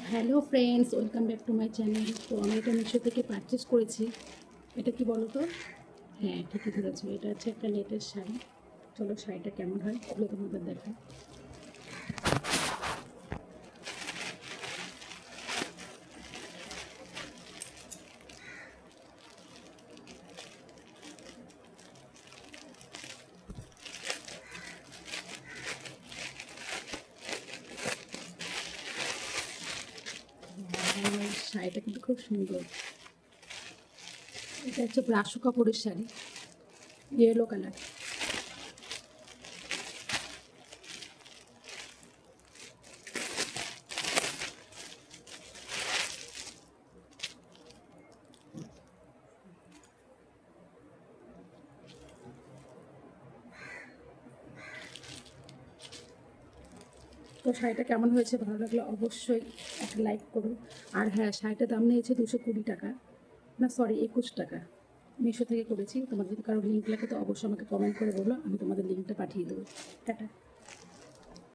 Hello friends, welcome back to my channel. তো আমি এটা মিশো থেকে পারচেস করেছি। এটা কি বলো তো? হ্যাঁ, ঠিকই ধরেছো, এটা হচ্ছে একটা নেটের শাড়ি। চলো শাড়িটা কেমন হয় খুলে তোমাদের দেখাই। আর শাড়িটা কিন্তু খুব সুন্দর। এটা হচ্ছে ব্রাশো কাপড়ের শাড়ি, ইয়েলো কালার। তো শাড়িটা কেমন হয়েছে, ভালো লাগলে অবশ্যই একটা লাইক করো। আর হ্যাঁ, শাড়িটার দাম নিয়েছে 220 টাকা, না সরি 21 টাকা। মিশো থেকে করেছি। তোমার যদি কারো লিঙ্ক লাগে তো অবশ্যই আমাকে কমেন্ট করে বলো, আমি তোমাদের লিঙ্কটা পাঠিয়ে দেবো। টাটা।